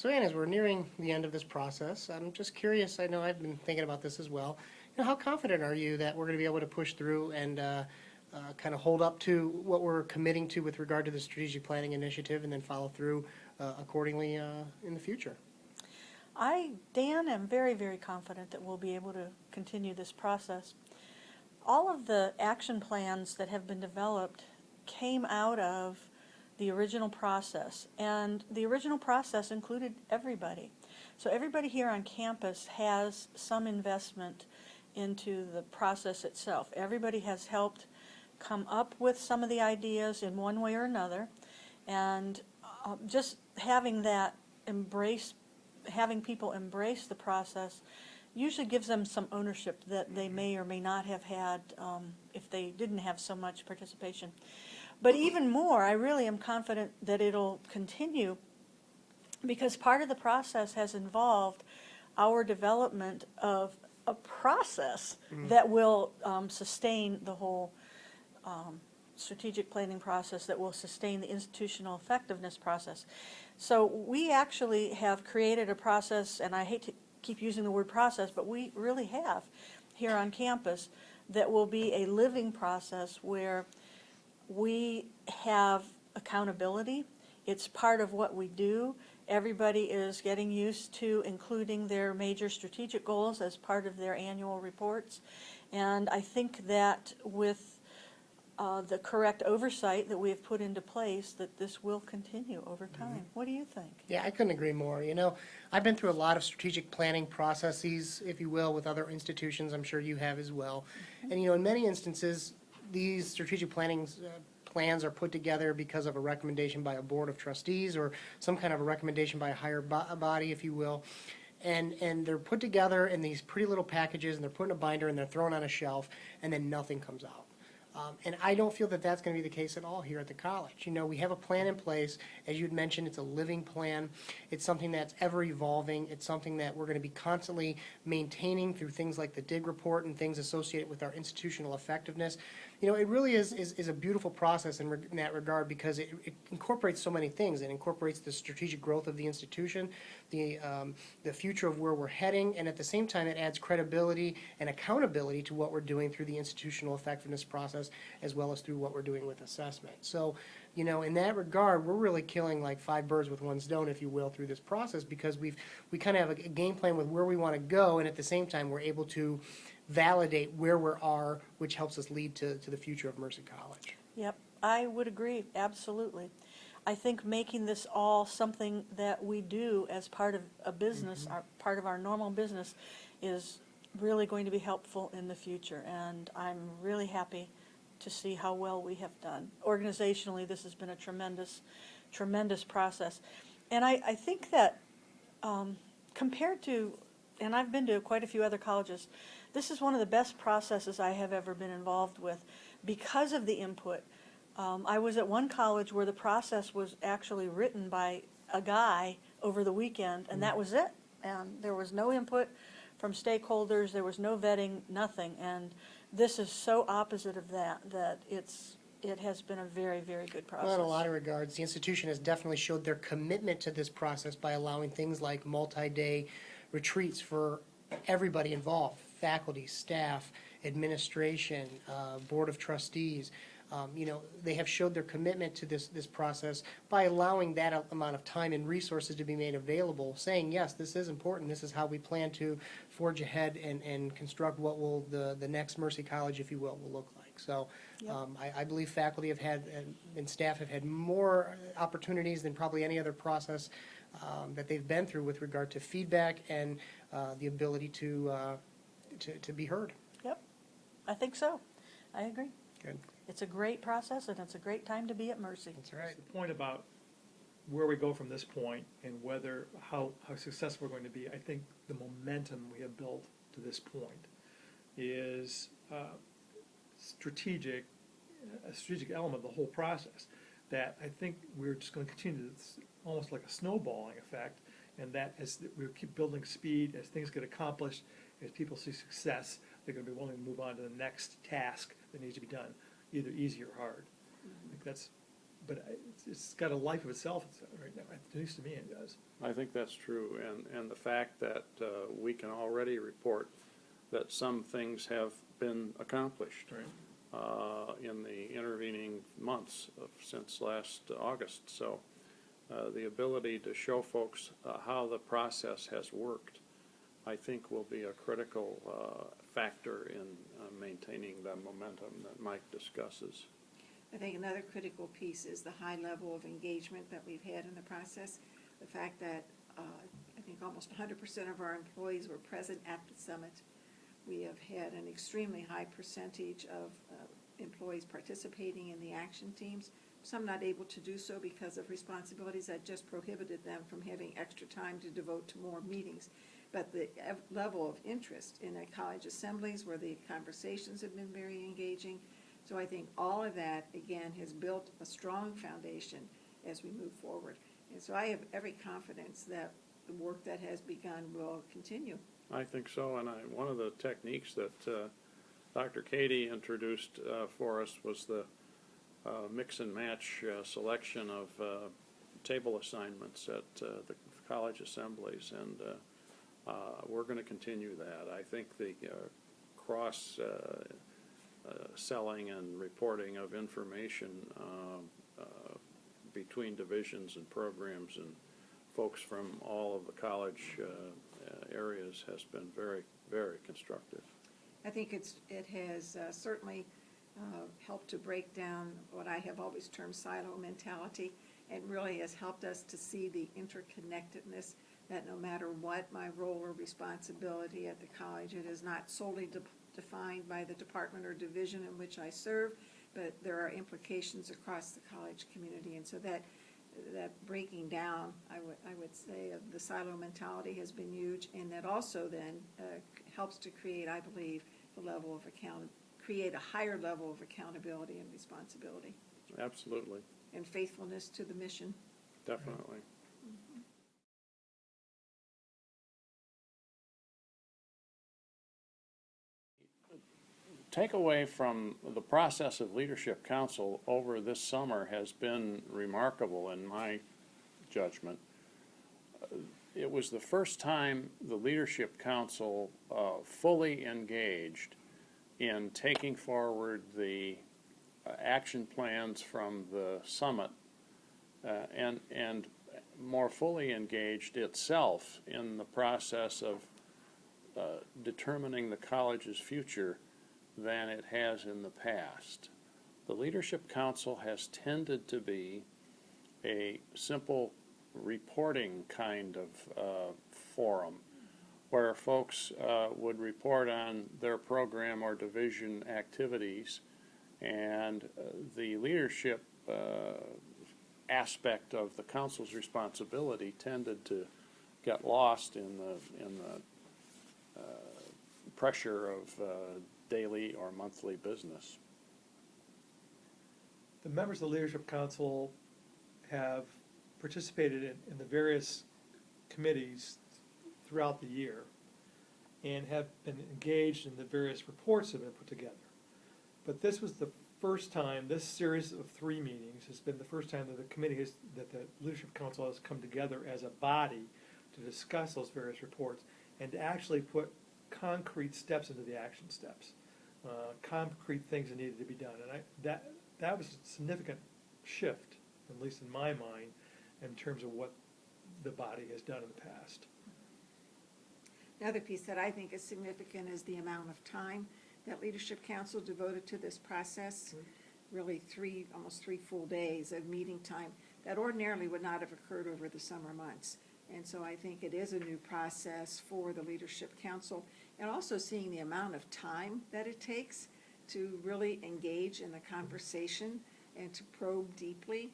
So, Ann, as we're nearing the end of this process, I'm just curious. I know I've been thinking about this as well. How confident are you that we're going to be able to push through and kind of hold up to what we're committing to with regard to the strategic planning initiative, and then follow through accordingly in the future? Dan, am very, very confident that we'll be able to continue this process. All of the action plans that have been developed came out of the original process, and the original process included everybody. So everybody here on campus has some investment into the process itself. Everybody has helped come up with some of the ideas in one way or another, and just having that having people embrace the process usually gives them some ownership that they may or may not have had if they didn't have so much participation. But even more, I really am confident that it'll continue, because part of the process has involved our development of a process that will sustain the whole strategic planning process, that will sustain the institutional effectiveness process. So we actually have created a process, and I hate to keep using the word process, but we really have here on campus, that will be a living process where we have accountability. It's part of what we do. Everybody is getting used to including their major strategic goals as part of their annual reports. And I think that with the correct oversight that we have put into place, that this will continue over time. What do you think? Yeah, I couldn't agree more. I've been through a lot of strategic planning processes, if you will, with other institutions. I'm sure you have as well. And, in many instances, these strategic plans are put together because of a recommendation by a board of trustees, or some kind of a recommendation by a higher body, if you will. And they're put together in these pretty little packages, and they're put in a binder, and they're thrown on a shelf, and then nothing comes out. And I don't feel that that's going to be the case at all here at the college. We have a plan in place. As you had mentioned, it's a living plan. It's something that's ever evolving. It's something that we're going to be constantly maintaining through things like the DIG report and things associated with our institutional effectiveness. It really is a beautiful process in that regard, because it incorporates so many things. It incorporates the strategic growth of the institution, the future of where we're heading, and at the same time it adds credibility and accountability to what we're doing through the institutional effectiveness process, as well as through what we're doing with assessment. So, in that regard, we're really killing like 5 birds with one stone, if you will, through this process, because we kind of have a game plan with where we want to go, and at the same time we're able to validate where we are, which helps us lead to the future of Mercy College. Yep, I would agree, absolutely. I think making this all something that we do as part of a business, part of our normal business, is really going to be helpful in the future, and I'm really happy to see how well we have done. Organizationally, this has been a tremendous, tremendous process. And I think that compared to, and I've been to quite a few other colleges, this is one of the best processes I have ever been involved with because of the input. I was at one college where the process was actually written by a guy over the weekend, and that was it. And there was no input from stakeholders, there was no vetting, nothing. And this is so opposite of that it has been a very, very good process. Well, in a lot of regards, the institution has definitely showed their commitment to this process by allowing things like multi-day retreats for everybody involved: faculty, staff, administration, board of trustees. They have showed their commitment to this process by allowing that amount of time and resources to be made available, saying, yes, this is important, this is how we plan to forge ahead and construct what will the next Mercy College, if you will look like. So Yep. I believe faculty have had, and staff have had more opportunities than probably any other process that they've been through with regard to feedback and the ability to be heard. Yep, I think so. I agree. Good. It's a great process, and it's a great time to be at Mercy. That's right. The point about where we go from this point and how successful we're going to be, I think the momentum we have built to this point is a strategic element of the whole process, that I think we're just going to continue to, almost like a snowballing effect, and that as we keep building speed, as things get accomplished, as people see success, they're going to be willing to move on to the next task that needs to be done, either easy or hard. I think that's but it's got a life of itself right now, at least to me it does. I think that's true, and the fact that we can already report that some things have been accomplished in the intervening months since last August. So the ability to show folks how the process has worked, I think, will be a critical factor in maintaining the momentum that Mike discusses. I think another critical piece is the high level of engagement that we've had in the process. The fact that I think almost 100% of our employees were present at the summit. We have had an extremely high percentage of employees participating in the action teams. Some not able to do so because of responsibilities that just prohibited them from having extra time to devote to more meetings. But the level of interest in the college assemblies where the conversations have been very engaging. So I think all of that, again, has built a strong foundation as we move forward. And so I have every confidence that the work that has begun will continue. I think so, and one of the techniques that Dr. Katie introduced for us was the mix and match selection of table assignments at the college assemblies, and we're going to continue that. I think the cross selling and reporting of information between divisions and programs and folks from all of the college areas has been very, very constructive. I think it has certainly helped to break down what I have always termed silo mentality, and really has helped us to see the interconnectedness, that no matter what my role or responsibility at the college, it is not solely defined by the department or division in which I serve, but there are implications across the college community. And so that breaking down, I would say, of the silo mentality has been huge, and that also then helps to create, I believe, create a higher level of accountability and responsibility. Absolutely, And faithfulness to the mission. definitely. Takeaway from the process of Leadership Council over this summer has been remarkable in my judgment. It was the first time the Leadership Council fully engaged in taking forward the action plans from the summit and more fully engaged itself in the process of determining the college's future than it has in the past. The Leadership Council has tended to be a simple reporting kind of forum where folks would report on their program or division activities, and the leadership aspect of the council's responsibility tended to get lost in the pressure of daily or monthly business. The members of the Leadership Council have participated in the various committees throughout the year and have been engaged in the various reports that have been put together. But this was the first time, this series of 3 meetings has been the first time that that the Leadership Council has come together as a body to discuss those various reports and to actually put concrete steps into the action steps, concrete things that needed to be done. And that was a significant shift, at least in my mind, in terms of what the body has done in the past. Another piece that I think is significant is the amount of time that Leadership Council devoted to this process. Really almost 3 full days of meeting time that ordinarily would not have occurred over the summer months. And so I think it is a new process for the Leadership Council, and also seeing the amount of time that it takes to really engage in the conversation and to probe deeply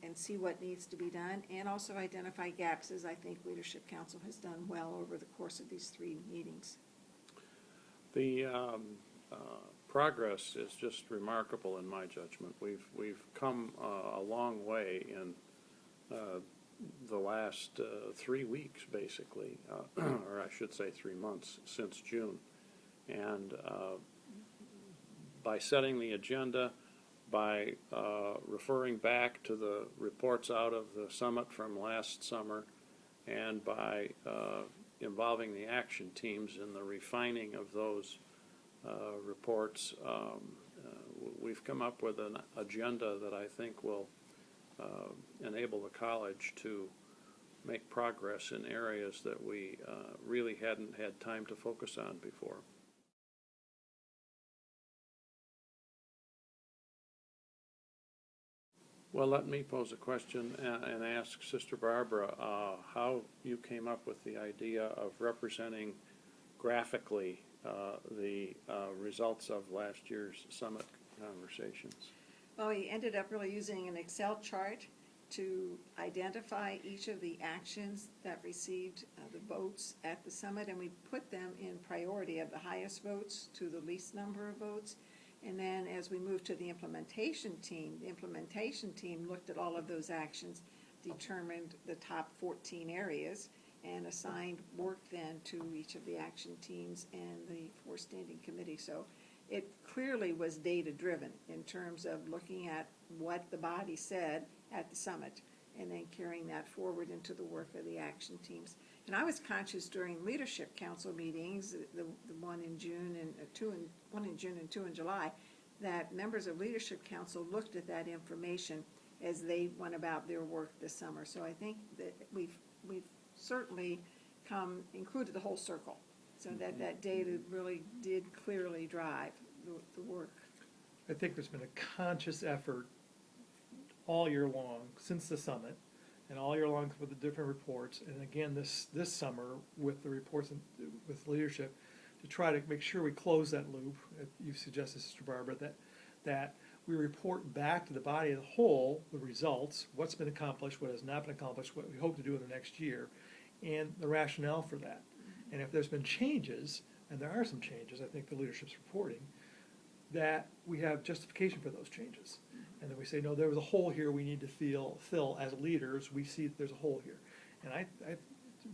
and see what needs to be done, and also identify gaps, as I think Leadership Council has done well over the course of these 3 meetings. The progress is just remarkable in my judgment. We've come a long way in the last 3 weeks, basically, or I should say 3 months since June. And by setting the agenda, by referring back to the reports out of the summit from last summer and by involving the action teams in the refining of those reports, we've come up with an agenda that I think will enable the college to make progress in areas that we really hadn't had time to focus on before. Well, let me pose a question and ask Sister Barbara how you came up with the idea of representing graphically the results of last year's summit conversations. Well, we ended up really using an Excel chart to identify each of the actions that received the votes at the summit, and we put them in priority of the highest votes to the least number of votes. And then as we moved to the implementation team looked at all of those actions, determined the top 14 areas, and assigned work then to each of the action teams and the 4 standing committees. So it clearly was data-driven in terms of looking at what the body said at the summit and then carrying that forward into the work of the action teams. And I was conscious during leadership council meetings, the one in June and one in June and 2 in July, that members of leadership council looked at that information as they went about their work this summer. So I think that we've certainly included the whole circle, so that data really did clearly drive the work. I think there's been a conscious effort all year long since the summit, and all year long with the different reports, and again this summer with the reports and with leadership, to try to make sure we close that loop. You suggested, Sister Barbara, that we report back to the body of the whole the results, what's been accomplished, what has not been accomplished, what we hope to do in the next year, and the rationale for that. And if there's been changes, and there are some changes, I think the leadership's reporting, that we have justification for those changes. And then we say, no, there was a hole here we need to fill as leaders. We see that there's a hole here. And it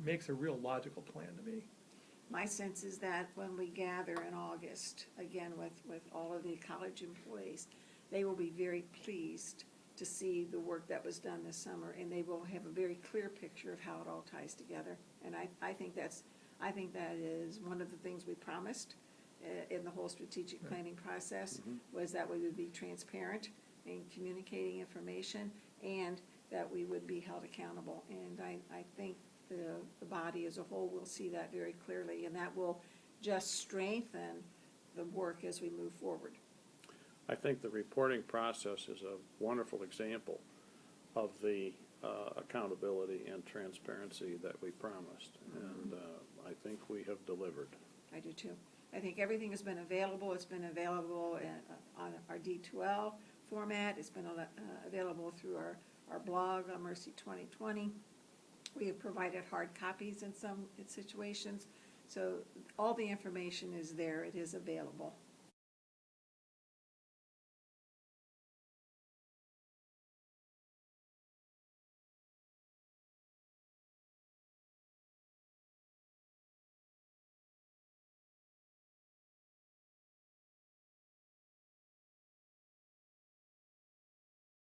makes a real logical plan to me. My sense is that when we gather in August, again with all of the college employees, they will be very pleased to see the work that was done this summer, and they will have a very clear picture of how it all ties together. And I think that is one of the things we promised in the whole strategic planning process, was that we would be transparent in communicating information and that we would be held accountable. And I think the body as a whole will see that very clearly, and that will just strengthen the work as we move forward. I think the reporting process is a wonderful example of the accountability and transparency that we promised, and I think we have delivered. I do too. I think everything has been available. It's been available on our D2L format. It's been available through our blog on Mercy 2020. We have provided hard copies in some situations. So all the information is there. It is available.